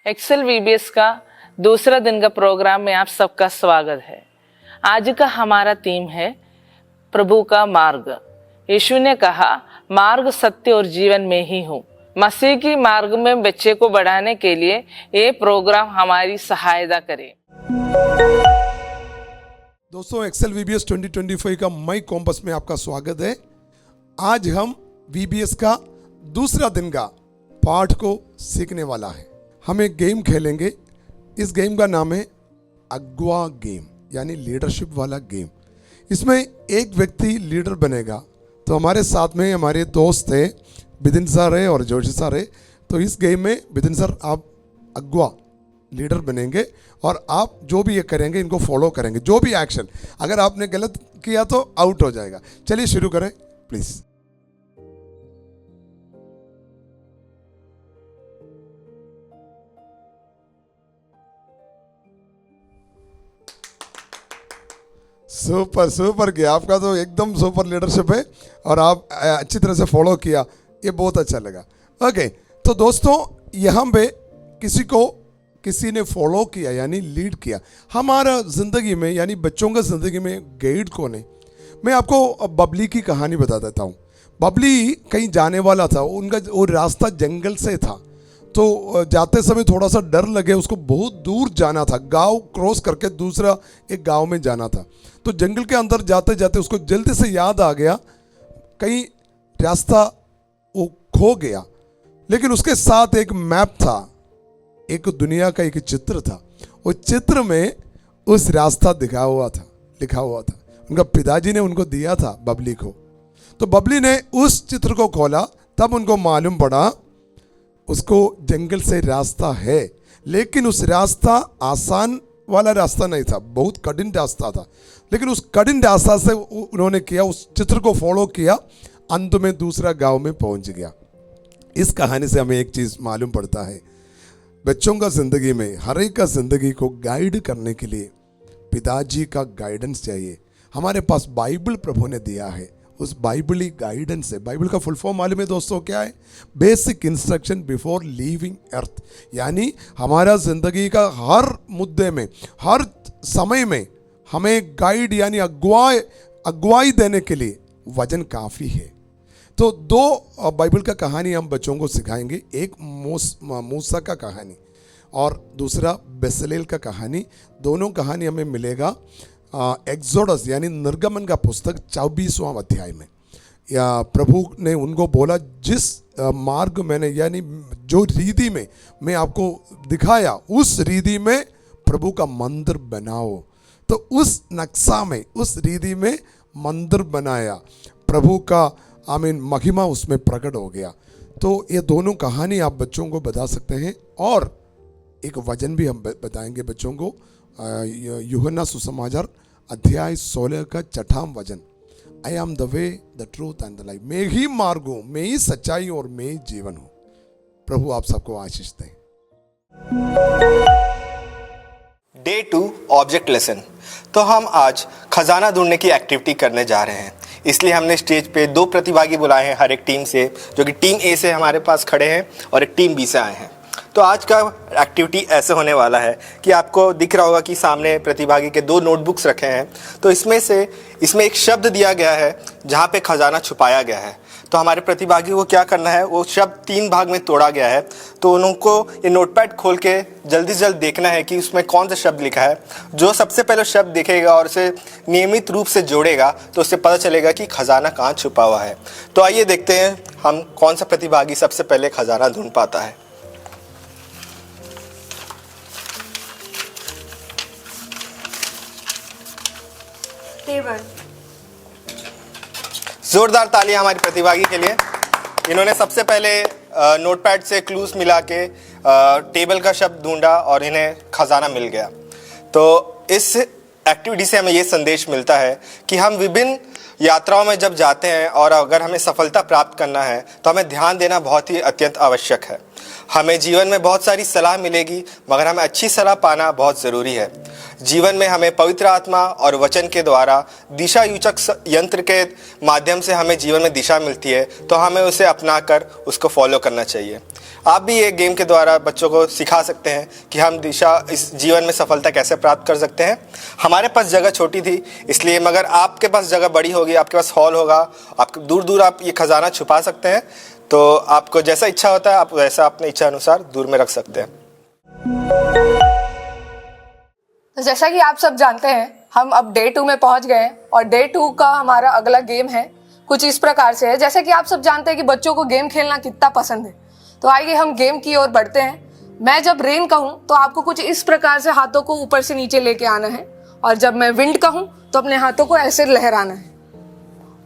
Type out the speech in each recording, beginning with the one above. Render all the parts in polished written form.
Excel VBS का दूसरा दिन का प्रोग्राम में आप सबका स्वागत है। आज का हमारा थीम है प्रभु का मार्ग। यीशु ने कहा, मार्ग, सत्य और जीवन में ही हूँ। मसीह की मार्ग में बच्चे को बढ़ाने के लिए ये प्रोग्राम हमारी सहायता करे। दोस्तों, एक्सेल वीबीएस 2025 का मई कॉम्पस में आपका स्वागत है। आज हम वीबीएस का दूसरा दिन का पाठ को सीखने वाला है। हम एक गेम खेलेंगे। इस गेम का नाम है अगवा गेम, यानी लीडरशिप वाला गेम। इसमें एक व्यक्ति लीडर बनेगा। तो हमारे साथ में हमारे दोस्त हैं, बिदिन सर है और जोशी सर है। तो इस गेम में बिदिन सर आप अगवा लीडर बनेंगे और आप जो भी ये करेंगे इनको फॉलो करेंगे। जो भी एक्शन, अगर आपने गलत किया तो आउट हो जाएगा। चलिए शुरू करें प्लीज। सुपर सुपर किया, आपका तो एकदम सुपर लीडरशिप है और आप अच्छी तरह से फॉलो किया, ये बहुत अच्छा लगा। ओके, तो दोस्तों यहाँ पे किसी ने फॉलो किया यानी लीड किया। हमारा ज़िंदगी में यानी बच्चों का ज़िंदगी में गाइड कौन है? मैं आपको बबली की कहानी बता देता हूँ। बबली कहीं जाने वाला था, उनका वो रास्ता जंगल से था। तो जाते समय थोड़ा सा डर लगे, उसको बहुत दूर जाना था, गांव क्रॉस करके दूसरा एक गांव में जाना था। तो जंगल के अंदर जाते जाते उसको जल्दी से याद आ गया, कहीं रास्ता वो खो गया। लेकिन उसके साथ एक मैप था, एक दुनिया का एक चित्र था। वो चित्र में उस रास्ता लिखा हुआ था। उनका पिताजी ने उनको दिया था बबली को। तो बबली ने उस चित्र को खोला, तब उनको मालूम पड़ा उसको जंगल से रास्ता है। लेकिन उस रास्ता आसान वाला रास्ता नहीं था, बहुत कठिन रास्ता था। लेकिन उस कठिन रास्ता से उन्होंने किया, उस चित्र को फॉलो किया, अंत में दूसरा गांव में पहुंच गया। इस कहानी से हमें एक चीज़ मालूम पड़ता है, बच्चों का ज़िंदगी में, हर एक का ज़िंदगी को गाइड करने के लिए पिताजी का गाइडेंस चाहिए। हमारे पास बाइबल प्रभु ने दिया है, उस बाइबली गाइडेंस है। बाइबल का फुल फॉर्म मालूम है दोस्तों क्या है? बेसिक इंस्ट्रक्शन बिफोर लीविंग अर्थ। यानी हमारा ज़िंदगी का हर मुद्दे में, हर समय में हमें गाइड यानी अगुवाई देने के लिए वचन काफ़ी है। तो दो बाइबल का कहानी हम बच्चों को सिखाएंगे। एक मूसा का कहानी और दूसरा बेसलेल का कहानी। दोनों कहानी हमें मिलेगा एक्सोडस यानी निर्गमन का पुस्तक 24वां अध्याय में। या प्रभु ने उनको बोला, जिस मार्ग मैंने यानी जो रीति में मैं आपको दिखाया, उस रीति में प्रभु का मंदिर बनाओ। तो उस नक्शा में, उस रीति में मंदिर बनाया, प्रभु का महिमा उसमें प्रकट हो गया। तो ये दोनों कहानी आप बच्चों को बता सकते हैं। और एक वचन भी हम बताएंगे बच्चों को, यूहन्ना सुसमाचार अध्याय 16 का 6वां वचन, I am the way the truth and the life. मैं ही मार्ग हूँ, मैं ही सच्चाई और मैं ही जीवन हूँ। प्रभु आप सबको आशीष दें। Day 2 object lesson. तो हम आज खजाना ढूंढने की एक्टिविटी करने जा रहे हैं। इसलिए हमने स्टेज पे 2 प्रतिभागी बुलाए हैं हर एक टीम से, जो कि टीम ए से हमारे पास खड़े हैं और एक टीम बी से आए हैं। तो आज का एक्टिविटी ऐसे होने वाला है कि आपको दिख रहा होगा कि सामने प्रतिभागी के 2 नोटबुक्स रखे हैं। तो इसमें एक शब्द दिया गया है जहाँ पे खजाना छुपाया गया है। तो हमारे प्रतिभागी को क्या करना है, वो शब्द 3 भाग में तोड़ा गया है। तो उनको ये नोटपैड खोल के जल्दी से जल्द देखना है कि उसमें कौन सा शब्द लिखा है। जो सबसे पहले शब्द दिखेगा और उसे नियमित रूप से जोड़ेगा तो उससे पता चलेगा कि खजाना कहाँ छुपा हुआ है। तो आइए देखते हैं हम कौन सा प्रतिभागी सबसे पहले खजाना ढूंढ पाता है। टेबल। जोरदार तालियां हमारी प्रतिभागी के लिए। इन्होंने सबसे पहले नोटपैड से क्लूज मिला के टेबल का शब्द ढूंढा और इन्हें खजाना मिल गया। तो इस एक्टिविटी से हमें ये संदेश मिलता है कि हम विभिन्न यात्राओं में जब जाते हैं और अगर हमें सफलता प्राप्त करना है तो हमें ध्यान देना बहुत ही अत्यंत आवश्यक है। हमें जीवन में बहुत सारी सलाह मिलेगी, मगर हमें अच्छी सलाह पाना बहुत ज़रूरी है। जीवन में हमें पवित्र आत्मा और वचन के द्वारा दिशा सूचक यंत्र के माध्यम से हमें जीवन में दिशा मिलती है, तो हमें उसे अपनाकर उसको फॉलो करना चाहिए। आप भी ये गेम के द्वारा बच्चों को सिखा सकते हैं कि हम दिशा इस जीवन में सफलता कैसे प्राप्त कर सकते हैं। हमारे पास जगह छोटी थी इसलिए, मगर आपके पास जगह बड़ी होगी, आपके पास हॉल होगा, आप दूर दूर आप ये खजाना छुपा सकते हैं। तो आपको जैसा इच्छा होता है आप वैसा अपने इच्छा अनुसार दूर में रख सकते हैं। तो जैसा कि आप सब जानते हैं, हम अब डे 2 में पहुंच गए हैं और डे 2 का हमारा अगला गेम है कुछ इस प्रकार से है। जैसे कि आप सब जानते हैं कि बच्चों को गेम खेलना कितना पसंद है, तो आइए हम गेम की ओर बढ़ते हैं। मैं जब रेन कहूं तो आपको कुछ इस प्रकार से हाथों को ऊपर से नीचे लेके आना है, और जब मैं विंड कहूं तो अपने हाथों को ऐसे लहराना है,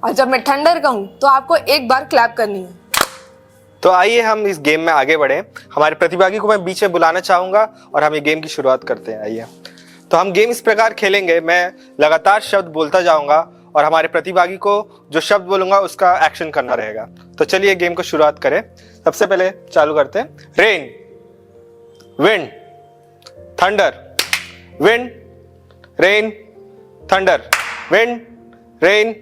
और जब मैं थंडर कहूं तो आपको एक बार क्लैप करनी है। तो आइए हम इस गेम में आगे बढ़ें। हमारे प्रतिभागी को मैं बीच में बुलाना चाहूंगा और हम ये गेम की शुरुआत करते हैं। आइए, तो हम गेम इस प्रकार खेलेंगे, मैं लगातार शब्द बोलता जाऊंगा और हमारे प्रतिभागी को जो शब्द बोलूंगा उसका एक्शन करना रहेगा। तो चलिए गेम को शुरुआत करें। सबसे पहले चालू करते हैं। Rain, wind, thunder, wind, rain, thunder, wind, rain,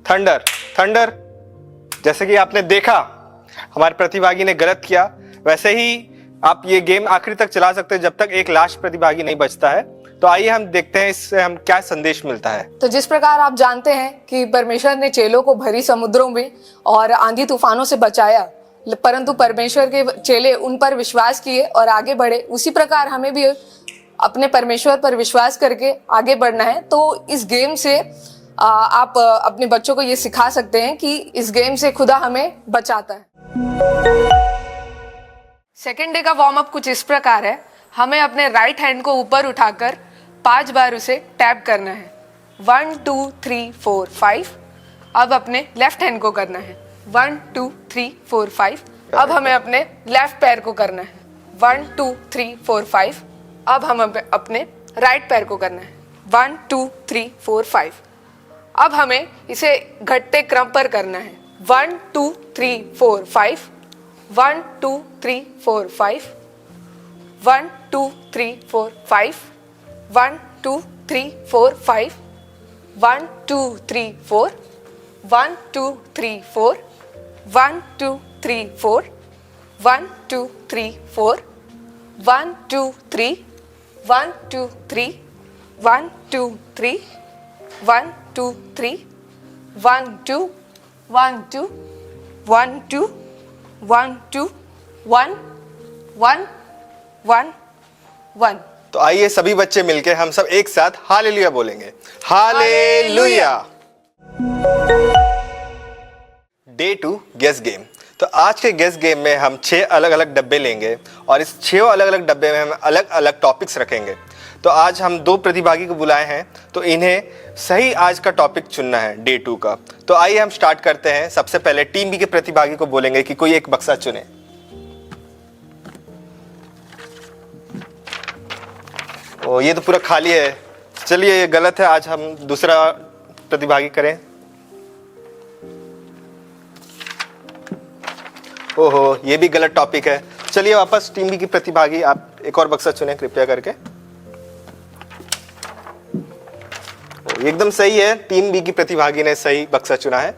thunder, thunder. जैसे कि आपने देखा हमारे प्रतिभागी ने गलत किया, वैसे ही आप ये गेम आखिरी तक चला सकते हैं जब तक एक लास्ट प्रतिभागी नहीं बचता है। तो आइए हम देखते हैं इससे हम क्या संदेश मिलता है। तो जिस प्रकार आप जानते हैं कि परमेश्वर ने चेलों को भरी समुद्रों में और आंधी तूफानों से बचाया, परंतु परमेश्वर के चेले उन पर विश्वास किए और आगे बढ़े, उसी प्रकार हमें भी अपने परमेश्वर पर विश्वास करके आगे बढ़ना है। तो इस गेम से आप अपने बच्चों को ये सिखा सकते हैं कि इस गेम से खुदा हमें बचाता है। सेकेंड डे का वार्म अप कुछ इस प्रकार है। हमें अपने राइट हैंड को ऊपर उठाकर 5 बार उसे टैप करना है। 1 2 3 4 5। अब अपने लेफ्ट हैंड को करना है। 1 2 3 4 5। अब हमें अपने लेफ्ट पैर को करना है। 1 2 3 4 5। अब हम अपने राइट पैर को करना है। 1 2 3 4 5। अब हमें इसे घटते क्रम पर करना है। 1 2 3 4 5। 1 2 3 4 5। 1 2 3 4 5। 1 2 3 4 5। 1 2 3 4। 1 2 3 4। 1 2 3 4। 1 2 3 4। 1 2 3। 1 2 3। 1 2 3। 1 2 3। 1 2 1 2 1 2 1 2 1 1 1 1। तो आइए सभी बच्चे मिलके हम सब एक साथ हालेलुया बोलेंगे। हालेलुया। Day 2 guess game. तो आज के गेस गेम में हम 6 अलग अलग डब्बे लेंगे और इस 6 अलग अलग डब्बे में हम अलग अलग टॉपिक्स रखेंगे। तो आज हम 2 प्रतिभागी को बुलाए हैं, तो इन्हें सही आज का टॉपिक चुनना है डे 2 का। तो आइए हम स्टार्ट करते हैं। सबसे पहले टीम बी के प्रतिभागी को बोलेंगे कि कोई एक बक्सा चुने। ओ, ये तो पूरा खाली है। चलिए ये गलत है, आज हम दूसरा प्रतिभागी करें। ओहो, ये भी गलत टॉपिक है। चलिए वापस टीम बी की प्रतिभागी, आप एक और बक्सा चुने कृपया करके। एकदम सही है, टीम बी की प्रतिभागी ने सही बक्सा चुना है।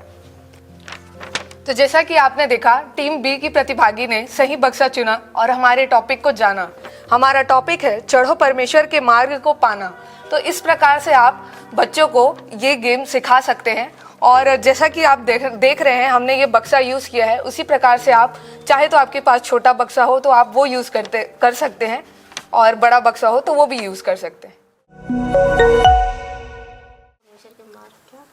तो जैसा कि आपने देखा, टीम बी की प्रतिभागी ने सही बक्सा चुना और हमारे टॉपिक को जाना। हमारा टॉपिक है चढ़ो परमेश्वर के मार्ग को पाना। तो इस प्रकार से आप बच्चों को ये गेम सिखा सकते हैं। और जैसा कि आप देख रहे हैं, हमने ये बक्सा यूज़ किया है। उसी प्रकार से आप चाहे तो आपके पास छोटा बक्सा हो तो आप वो यूज़ कर सकते हैं, और बड़ा बक्सा हो तो वो भी यूज़ कर सकते हैं।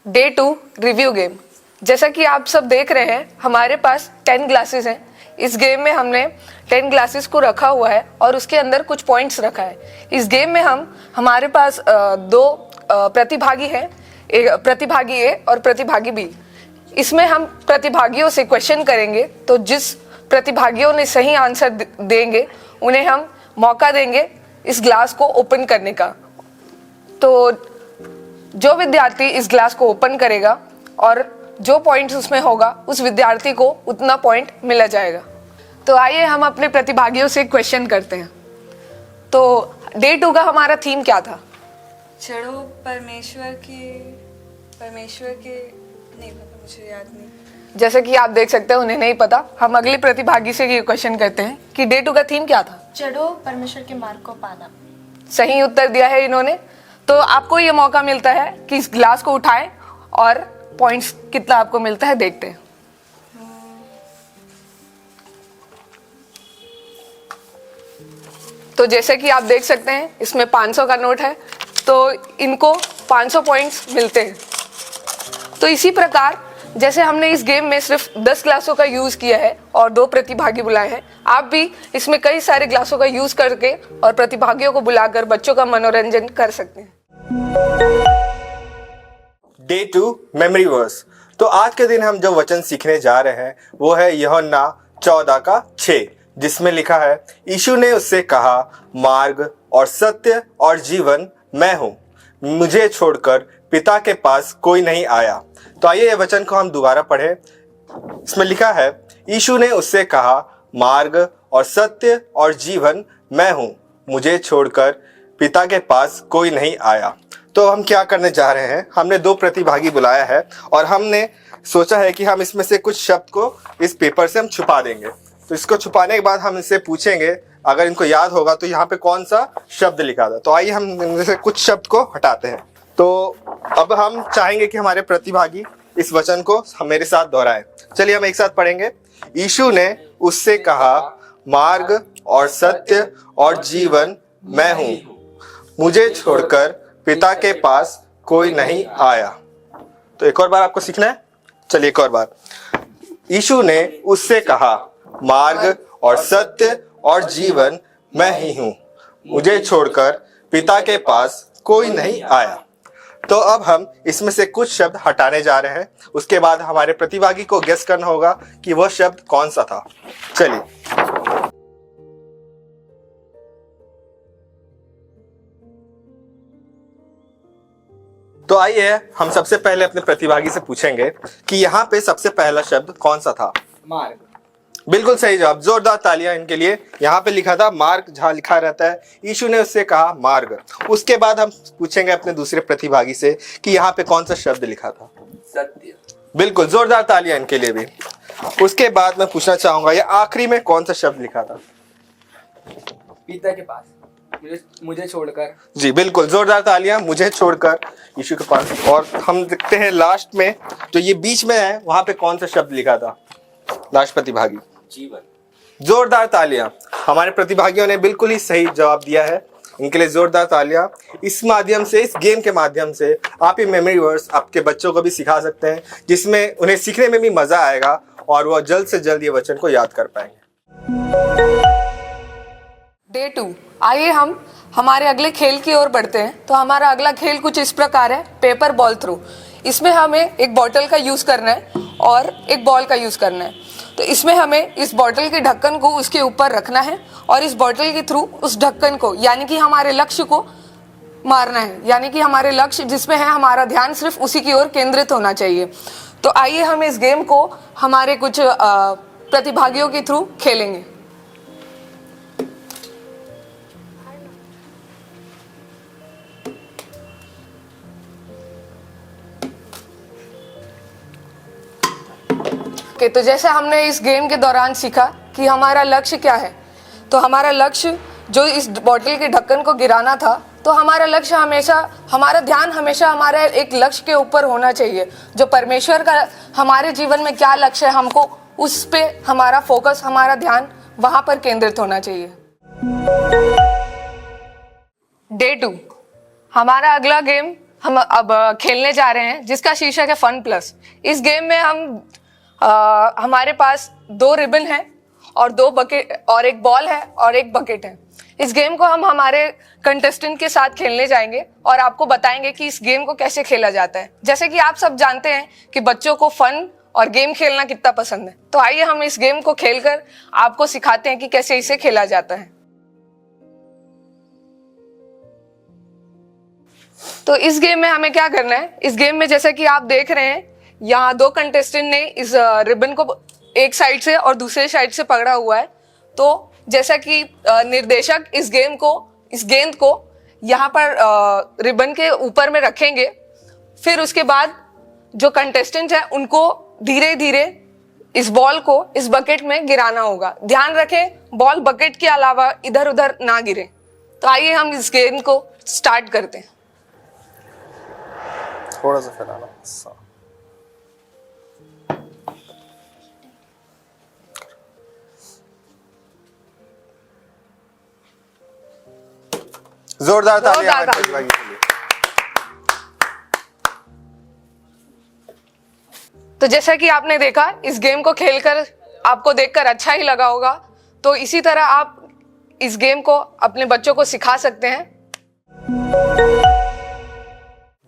Day 2 review game. जैसा कि आप सब देख रहे हैं, हमारे पास 10 ग्लासेस हैं। इस गेम में हमने 10 ग्लासेस को रखा हुआ है और उसके अंदर कुछ पॉइंट्स रखा है। इस गेम में हमारे पास 2 प्रतिभागी हैं, प्रतिभागी ए और प्रतिभागी बी। इसमें हम प्रतिभागियों से क्वेश्चन करेंगे, तो जिस प्रतिभागियों ने सही आंसर देंगे उन्हें हम मौका देंगे इस ग्लास को ओपन करने का। तो जो विद्यार्थी इस ग्लास को ओपन करेगा और जो पॉइंट्स उसमें होगा, उस विद्यार्थी को उतना पॉइंट मिला जाएगा। तो आइए हम अपने प्रतिभागियों से क्वेश्चन करते हैं। तो डे 2 का हमारा थीम क्या था? चढ़ो परमेश्वर के नहीं पता, मुझे याद नहीं। जैसे कि आप देख सकते हैं उन्हें नहीं पता। हम अगली प्रतिभागी से ये क्वेश्चन करते हैं कि डे 2 का थीम क्या था। चढ़ो परमेश्वर के मार्ग को पाना। सही उत्तर दिया है इन्होंने। तो आपको ये मौका मिलता है कि इस ग्लास को उठाएं और पॉइंट्स कितना आपको मिलता है देखते हैं। तो जैसे कि आप देख सकते हैं इसमें 500 का नोट है, तो इनको 500 पॉइंट्स मिलते हैं। तो इसी प्रकार जैसे हमने इस गेम में सिर्फ 10 ग्लासों का यूज किया है और 2 प्रतिभागी बुलाए हैं, आप भी इसमें कई सारे ग्लासों का यूज करके और प्रतिभागियों को बुलाकर बच्चों का मनोरंजन कर सकते हैं। Day 2 memory verse. तो आज के दिन हम जो वचन सीखने जा रहे हैं वो है यूहन्ना 14 का 6, जिसमें लिखा है, यीशु ने उससे कहा, मार्ग और सत्य और जीवन मैं हूं, मुझे छोड़कर पिता के पास कोई नहीं आया। तो आइए ये वचन को हम दोबारा पढ़ें। इसमें लिखा है, यीशु ने उससे कहा, मार्ग और सत्य और जीवन मैं हूं, मुझे छोड़कर पिता के पास कोई नहीं आया। तो हम क्या करने जा रहे हैं, हमने 2 प्रतिभागी बुलाया है और हमने सोचा है कि हम इसमें से कुछ शब्द को इस पेपर से हम छुपा देंगे। तो इसको छुपाने के बाद हम इनसे पूछेंगे, अगर इनको याद होगा तो यहाँ पे कौन सा शब्द लिखा था। तो आइए हम इनमें से कुछ शब्द को हटाते हैं। तो अब हम चाहेंगे कि हमारे प्रतिभागी इस वचन को मेरे साथ दोहराएं। चलिए हम एक साथ पढ़ेंगे। यीशु ने उससे कहा, मार्ग और सत्य और जीवन मैं हूं, मुझे छोड़कर पिता के पास कोई नहीं आया। तो एक और बार आपको सीखना है। चलिए एक और बार। यीशु ने उससे कहा, मार्ग और सत्य और जीवन मैं ही हूं, मुझे छोड़कर पिता के पास कोई नहीं आया। तो अब हम इसमें से कुछ शब्द हटाने जा रहे हैं। उसके बाद हमारे प्रतिभागी को गेस करना होगा कि वह शब्द कौन सा था। चलिए। तो आइए हम सबसे पहले अपने प्रतिभागी से पूछेंगे कि यहाँ पे सबसे पहला शब्द कौन सा था। मार्ग। बिल्कुल सही जवाब, जोरदार तालियां इनके लिए। यहाँ पे लिखा था मार्ग, जहाँ लिखा रहता है यीशु ने उससे कहा मार्ग। उसके बाद हम पूछेंगे अपने दूसरे प्रतिभागी से कि यहाँ पे कौन सा शब्द लिखा था। सत्य। बिल्कुल, जोरदार तालियां इनके लिए भी। उसके बाद मैं पूछना चाहूंगा ये आखिरी में कौन सा शब्द लिखा था। पिता के पास, मुझे छोड़कर। जी बिल्कुल, जोरदार तालियां, मुझे छोड़कर यीशु के पास। और हम देखते हैं लास्ट में जो ये बीच में है वहां पे कौन सा शब्द लिखा था। लास्ट प्रतिभागी, जीवन। जोरदार तालियां। हमारे प्रतिभागियों ने बिल्कुल ही सही जवाब दिया है, इनके लिए जोरदार तालियां। इस माध्यम से, इस गेम के माध्यम से आप ये मेमोरी वर्ड्स आपके बच्चों को भी सिखा सकते हैं, जिसमें उन्हें सीखने में भी मजा आएगा और वह जल्द से जल्द ये वचन को याद कर पाएंगे। डे 2, आइए हम हमारे अगले खेल की ओर बढ़ते हैं। तो हमारा अगला खेल कुछ इस प्रकार है, पेपर बॉल थ्रो। इसमें हमें एक बॉटल का यूज करना है और एक बॉल का यूज करना है। तो इसमें हमें इस बॉटल के ढक्कन को उसके ऊपर रखना है और इस बॉटल के थ्रू उस ढक्कन को, यानी कि हमारे लक्ष्य को मारना है, यानी कि हमारे लक्ष्य जिसमें है हमारा ध्यान सिर्फ उसी की ओर केंद्रित होना चाहिए। तो आइए हम इस गेम को हमारे कुछ प्रतिभागियों के थ्रू खेलेंगे। तो जैसे हमने इस गेम के दौरान सीखा कि हमारा लक्ष्य क्या है, तो हमारा लक्ष्य जो इस बॉटल के ढक्कन को गिराना था, तो हमारा लक्ष्य हमेशा, हमारा ध्यान हमेशा हमारे एक लक्ष्य के ऊपर होना चाहिए। जो परमेश्वर का हमारे जीवन में क्या लक्ष्य है, हमको उस पे हमारा फोकस, हमारा ध्यान वहां पर केंद्रित होना चाहिए। डे 2, हमारा अगला गेम हम अब खेलने जा रहे हैं, जिसका शीर्षक है फन प्लस। इस गेम में हम हमारे पास 2 रिबन है और 2 बकेट और एक बॉल है और एक बकेट है। इस गेम को हम हमारे कंटेस्टेंट के साथ खेलने जाएंगे और आपको बताएंगे कि इस गेम को कैसे खेला जाता है। जैसे कि आप सब जानते हैं कि बच्चों को फन और गेम खेलना कितना पसंद है, तो आइए हम इस गेम को खेलकर आपको सिखाते हैं कि कैसे इसे खेला जाता है। तो इस गेम में हमें क्या करना है, इस गेम में जैसे कि आप देख रहे हैं यहाँ 2 कंटेस्टेंट ने इस रिबन को एक साइड से और दूसरे साइड से पकड़ा हुआ है। तो जैसा कि निर्देशक इस गेंद को यहाँ पर रिबन के ऊपर में रखेंगे। फिर उसके बाद जो कंटेस्टेंट है उनको धीरे धीरे इस बॉल को इस बकेट में गिराना होगा। ध्यान रखें बॉल बकेट के अलावा इधर उधर ना गिरे। तो आइए हम इस गेम को स्टार्ट करते हैं। थोड़ा सा फैलाना। जोरदार तालियां हमारे प्रतिभागी के लिए। तो जैसा कि आपने देखा इस गेम को खेलकर आपको देखकर अच्छा ही लगा होगा, तो इसी तरह आप इस गेम को अपने बच्चों को सिखा सकते हैं।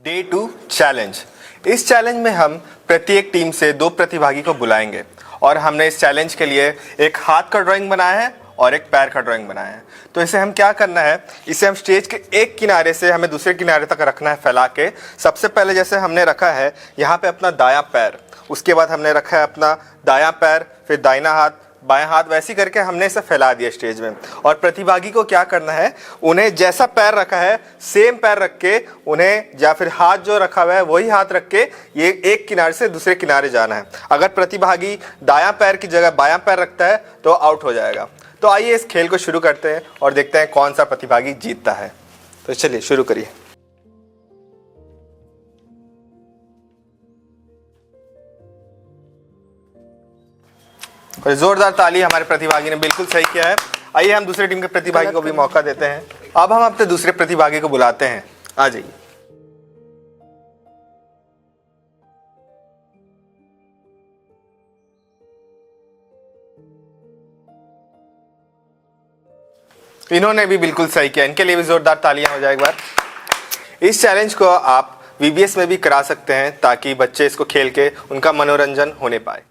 Day 2 challenge. इस चैलेंज में हम प्रत्येक टीम से 2 प्रतिभागी को बुलाएंगे और हमने इस चैलेंज के लिए एक हाथ का ड्राइंग बनाया है और एक पैर का ड्राइंग बनाया है। तो इसे हम क्या करना है, इसे हम स्टेज के एक किनारे से हमें दूसरे किनारे तक रखना है फैला के। सबसे पहले जैसे हमने रखा है यहाँ पे अपना दायां पैर, उसके बाद हमने रखा है अपना दायां पैर, फिर दाहिना हाथ, बायां हाथ, वैसे करके हमने इसे फैला दिया स्टेज में। और प्रतिभागी को क्या करना है, उन्हें जैसा पैर रखा है सेम पैर रख के उन्हें, या फिर हाथ जो रखा हुआ है वही हाथ रख के ये एक किनारे से दूसरे किनारे जाना है। अगर प्रतिभागी दायां पैर की जगह बायां पैर रखता है तो आउट हो जाएगा। तो आइए इस खेल को शुरू करते हैं और देखते हैं कौन सा प्रतिभागी जीतता है। तो चलिए शुरू करिए। और जोरदार ताली, हमारे प्रतिभागी ने बिल्कुल सही किया है। आइए हम दूसरे टीम के प्रतिभागी को भी मौका देते हैं। अब हम अपने दूसरे प्रतिभागी को बुलाते हैं, आ जाइए। इन्होंने भी बिल्कुल सही किया, इनके लिए भी जोरदार तालियां हो जाए एक बार। इस चैलेंज को आप VBS में भी करा सकते हैं ताकि बच्चे इसको खेल के उनका मनोरंजन होने पाए।